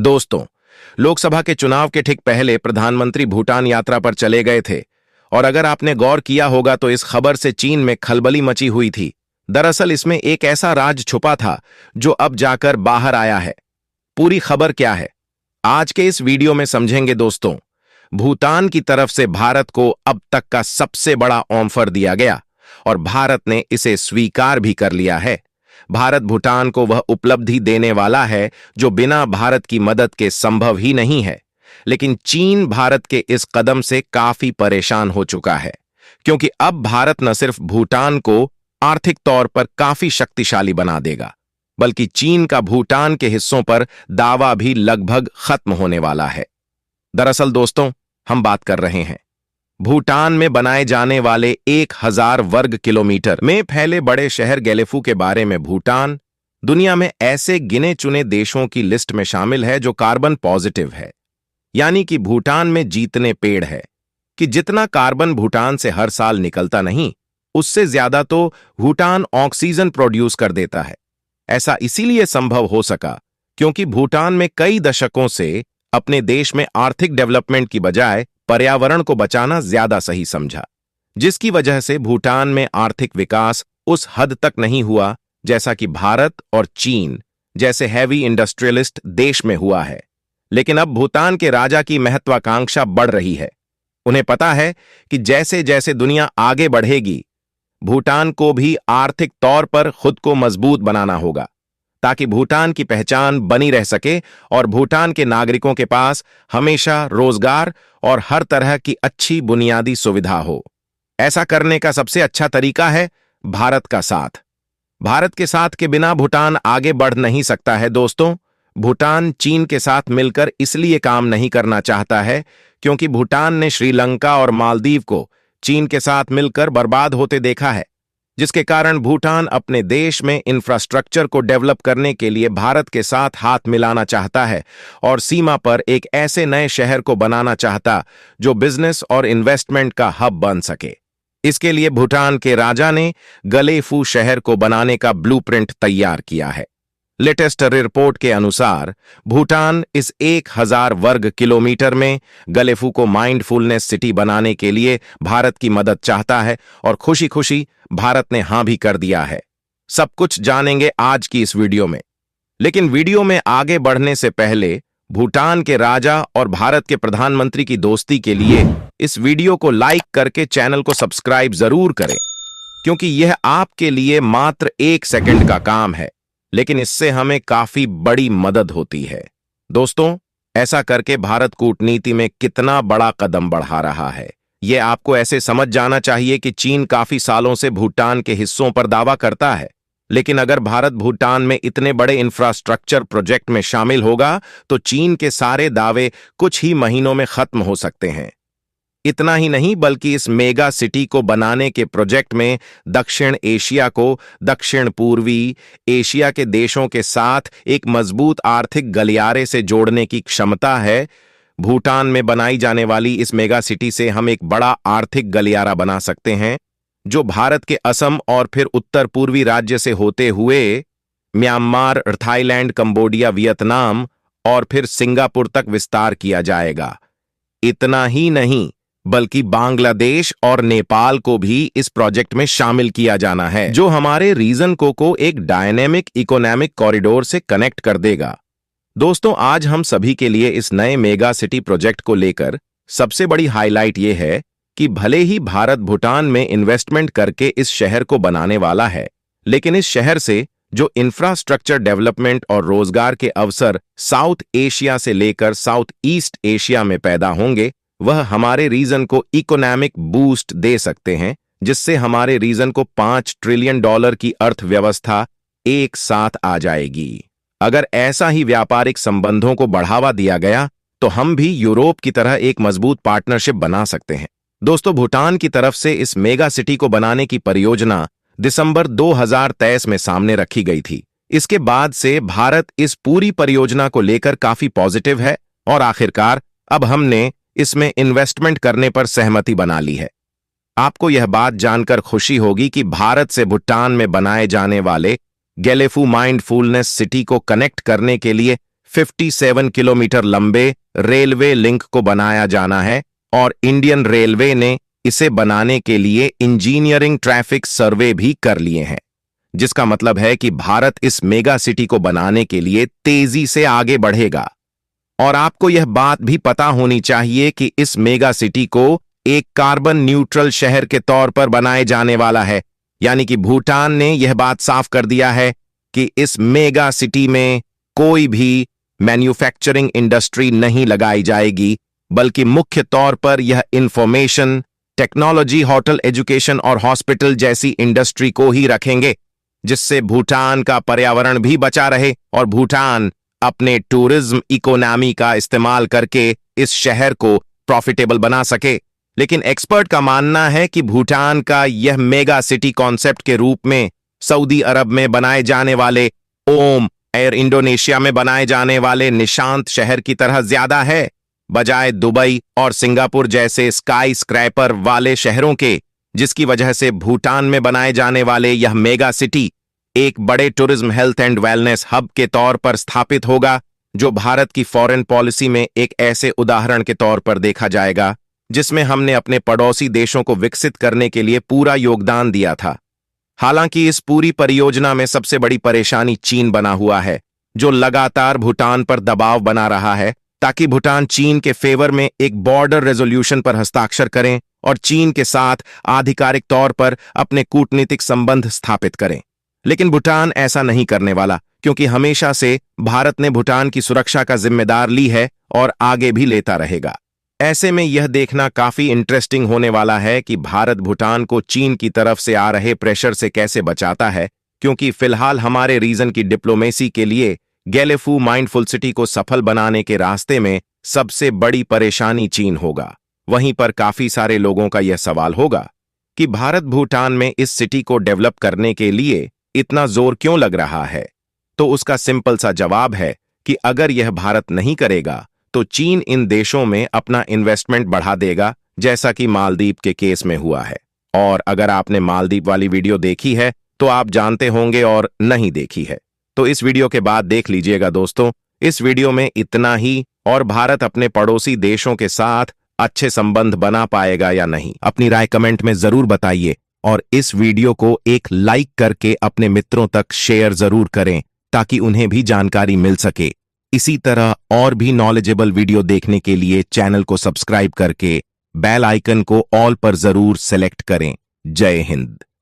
दोस्तों, लोकसभा के चुनाव के ठीक पहले प्रधानमंत्री भूटान यात्रा पर चले गए थे और अगर आपने गौर किया होगा तो इस खबर से चीन में खलबली मची हुई थी। दरअसल इसमें एक ऐसा राज छुपा था जो अब जाकर बाहर आया है। पूरी खबर क्या है, आज के इस वीडियो में समझेंगे दोस्तों। भूटान की तरफ से भारत को अब तक का सबसे बड़ा ऑफर दिया गया और भारत ने इसे स्वीकार भी कर लिया है। भारत भूटान को वह उपलब्धि देने वाला है जो बिना भारत की मदद के संभव ही नहीं है। लेकिन चीन भारत के इस कदम से काफी परेशान हो चुका है, क्योंकि अब भारत न सिर्फ भूटान को आर्थिक तौर पर काफी शक्तिशाली बना देगा, बल्कि चीन का भूटान के हिस्सों पर दावा भी लगभग खत्म होने वाला है। दरअसल दोस्तों, हम बात कर रहे हैं भूटान में बनाए जाने वाले 1000 वर्ग किलोमीटर में फैले बड़े शहर गेलेफू के बारे में। भूटान दुनिया में ऐसे गिने चुने देशों की लिस्ट में शामिल है जो कार्बन पॉजिटिव है, यानी कि भूटान में जितने पेड़ है कि जितना कार्बन भूटान से हर साल निकलता नहीं, उससे ज्यादा तो भूटान ऑक्सीजन प्रोड्यूस कर देता है। ऐसा इसीलिए संभव हो सका क्योंकि भूटान में कई दशकों से अपने देश में आर्थिक डेवलपमेंट की बजाय पर्यावरण को बचाना ज्यादा सही समझा, जिसकी वजह से भूटान में आर्थिक विकास उस हद तक नहीं हुआ जैसा कि भारत और चीन जैसे हैवी इंडस्ट्रियलिस्ट देश में हुआ है। लेकिन अब भूटान के राजा की महत्वाकांक्षा बढ़ रही है। उन्हें पता है कि जैसे जैसे दुनिया आगे बढ़ेगी, भूटान को भी आर्थिक तौर पर खुद को मजबूत बनाना होगा ताकि भूटान की पहचान बनी रह सके और भूटान के नागरिकों के पास हमेशा रोजगार और हर तरह की अच्छी बुनियादी सुविधा हो। ऐसा करने का सबसे अच्छा तरीका है भारत का साथ। भारत के साथ के बिना भूटान आगे बढ़ नहीं सकता है दोस्तों। भूटान चीन के साथ मिलकर इसलिए काम नहीं करना चाहता है क्योंकि भूटान ने श्रीलंका और मालदीव को चीन के साथ मिलकर बर्बाद होते देखा है, जिसके कारण भूटान अपने देश में इंफ्रास्ट्रक्चर को डेवलप करने के लिए भारत के साथ हाथ मिलाना चाहता है और सीमा पर एक ऐसे नए शहर को बनाना चाहता जो बिजनेस और इन्वेस्टमेंट का हब बन सके। इसके लिए भूटान के राजा ने गलेफू शहर को बनाने का ब्लूप्रिंट तैयार किया है। लेटेस्ट रिपोर्ट के अनुसार भूटान इस 1000 वर्ग किलोमीटर में गलेफू को माइंडफुलनेस सिटी बनाने के लिए भारत की मदद चाहता है और खुशी खुशी भारत ने हां भी कर दिया है। सब कुछ जानेंगे आज की इस वीडियो में। लेकिन वीडियो में आगे बढ़ने से पहले भूटान के राजा और भारत के प्रधानमंत्री की दोस्ती के लिए इस वीडियो को लाइक करके चैनल को सब्सक्राइब जरूर करें, क्योंकि यह आपके लिए मात्र 1 सेकंड का काम है, लेकिन इससे हमें काफी बड़ी मदद होती है। दोस्तों, ऐसा करके भारत कूटनीति में कितना बड़ा कदम बढ़ा रहा है, यह आपको ऐसे समझ जाना चाहिए कि चीन काफी सालों से भूटान के हिस्सों पर दावा करता है, लेकिन अगर भारत भूटान में इतने बड़े इंफ्रास्ट्रक्चर प्रोजेक्ट में शामिल होगा तो चीन के सारे दावे कुछ ही महीनों में खत्म हो सकते हैं। इतना ही नहीं, बल्कि इस मेगा सिटी को बनाने के प्रोजेक्ट में दक्षिण एशिया को दक्षिण पूर्वी एशिया के देशों के साथ एक मजबूत आर्थिक गलियारे से जोड़ने की क्षमता है। भूटान में बनाई जाने वाली इस मेगा सिटी से हम एक बड़ा आर्थिक गलियारा बना सकते हैं जो भारत के असम और फिर उत्तर पूर्वी राज्य से होते हुए म्यांमार, थाईलैंड, कंबोडिया, वियतनाम और फिर सिंगापुर तक विस्तार किया जाएगा। इतना ही नहीं, बल्कि बांग्लादेश और नेपाल को भी इस प्रोजेक्ट में शामिल किया जाना है, जो हमारे रीजन को एक डायनेमिक इकोनॉमिक कॉरिडोर से कनेक्ट कर देगा। दोस्तों, आज हम सभी के लिए इस नए मेगा सिटी प्रोजेक्ट को लेकर सबसे बड़ी हाईलाइट यह है कि भले ही भारत भूटान में इन्वेस्टमेंट करके इस शहर को बनाने वाला है, लेकिन इस शहर से जो इंफ्रास्ट्रक्चर डेवलपमेंट और रोजगार के अवसर साउथ एशिया से लेकर साउथ ईस्ट एशिया में पैदा होंगे, वह हमारे रीजन को इकोनॉमिक बूस्ट दे सकते हैं, जिससे हमारे रीजन को $5 ट्रिलियन की अर्थव्यवस्था एक साथ आ जाएगी। अगर ऐसा ही व्यापारिक संबंधों को बढ़ावा दिया गया तो हम भी यूरोप की तरह एक मजबूत पार्टनरशिप बना सकते हैं। दोस्तों, भूटान की तरफ से इस मेगा सिटी को बनाने की परियोजना दिसंबर 2023 में सामने रखी गई थी। इसके बाद से भारत इस पूरी परियोजना को लेकर काफी पॉजिटिव है और आखिरकार अब हमने इसमें इन्वेस्टमेंट करने पर सहमति बना ली है। आपको यह बात जानकर खुशी होगी कि भारत से भूटान में बनाए जाने वाले गेलेफू माइंडफुलनेस सिटी को कनेक्ट करने के लिए 57 किलोमीटर लंबे रेलवे लिंक को बनाया जाना है और इंडियन रेलवे ने इसे बनाने के लिए इंजीनियरिंग ट्रैफिक सर्वे भी कर लिए हैं, जिसका मतलब है कि भारत इस मेगा सिटी को बनाने के लिए तेजी से आगे बढ़ेगा। और आपको यह बात भी पता होनी चाहिए कि इस मेगा सिटी को एक कार्बन न्यूट्रल शहर के तौर पर बनाए जाने वाला है, यानी कि भूटान ने यह बात साफ कर दिया है कि इस मेगा सिटी में कोई भी मैन्युफैक्चरिंग इंडस्ट्री नहीं लगाई जाएगी, बल्कि मुख्य तौर पर यह इंफॉर्मेशन टेक्नोलॉजी, होटल, एजुकेशन और हॉस्पिटल जैसी इंडस्ट्री को ही रखेंगे, जिससे भूटान का पर्यावरण भी बचा रहे और भूटान अपने टूरिज्म इकोनॉमी का इस्तेमाल करके इस शहर को प्रॉफिटेबल बना सके। लेकिन एक्सपर्ट का मानना है कि भूटान का यह मेगा सिटी कॉन्सेप्ट के रूप में सऊदी अरब में बनाए जाने वाले ओम एयर इंडोनेशिया में बनाए जाने वाले निशांत शहर की तरह ज्यादा है, बजाय दुबई और सिंगापुर जैसे स्काई स्क्रैपर वाले शहरों के, जिसकी वजह से भूटान में बनाए जाने वाले यह मेगा सिटी एक बड़े tourism, health and wellness hub के तौर पर स्थापित होगा, जो भारत की फॉरेन पॉलिसी में एक ऐसे उदाहरण के तौर पर देखा जाएगा जिसमें हमने अपने पड़ोसी देशों को विकसित करने के लिए पूरा योगदान दिया था। हालांकि इस पूरी परियोजना में सबसे बड़ी परेशानी चीन बना हुआ है, जो लगातार भूटान पर दबाव बना रहा है ताकि भूटान चीन के फेवर में एक बॉर्डर रेजोल्यूशन पर हस्ताक्षर करें और चीन के साथ आधिकारिक तौर पर अपने कूटनीतिक संबंध स्थापित करें। लेकिन भूटान ऐसा नहीं करने वाला, क्योंकि हमेशा से भारत ने भूटान की सुरक्षा का जिम्मेदार ली है और आगे भी लेता रहेगा। ऐसे में यह देखना काफी इंटरेस्टिंग होने वाला है कि भारत भूटान को चीन की तरफ से आ रहे प्रेशर से कैसे बचाता है, क्योंकि फिलहाल हमारे रीजन की डिप्लोमेसी के लिए गैलेफू माइंडफुल सिटी को सफल बनाने के रास्ते में सबसे बड़ी परेशानी चीन होगा। वहीं पर काफी सारे लोगों का यह सवाल होगा कि भारत भूटान में इस सिटी को डेवलप करने के लिए इतना जोर क्यों लग रहा है। तो उसका सिंपल सा जवाब है कि अगर यह भारत नहीं करेगा तो चीन इन देशों में अपना इन्वेस्टमेंट बढ़ा देगा, जैसा कि मालदीव के केस में हुआ है। और अगर आपने मालदीव वाली वीडियो देखी है तो आप जानते होंगे, और नहीं देखी है तो इस वीडियो के बाद देख लीजिएगा। दोस्तों, इस वीडियो में इतना ही, और भारत अपने पड़ोसी देशों के साथ अच्छे संबंध बना पाएगा या नहीं, अपनी राय कमेंट में जरूर बताइए और इस वीडियो को एक लाइक करके अपने मित्रों तक शेयर जरूर करें ताकि उन्हें भी जानकारी मिल सके। इसी तरह और भी नॉलेजेबल वीडियो देखने के लिए चैनल को सब्सक्राइब करके बेल आइकन को ऑल पर जरूर सेलेक्ट करें। जय हिंद।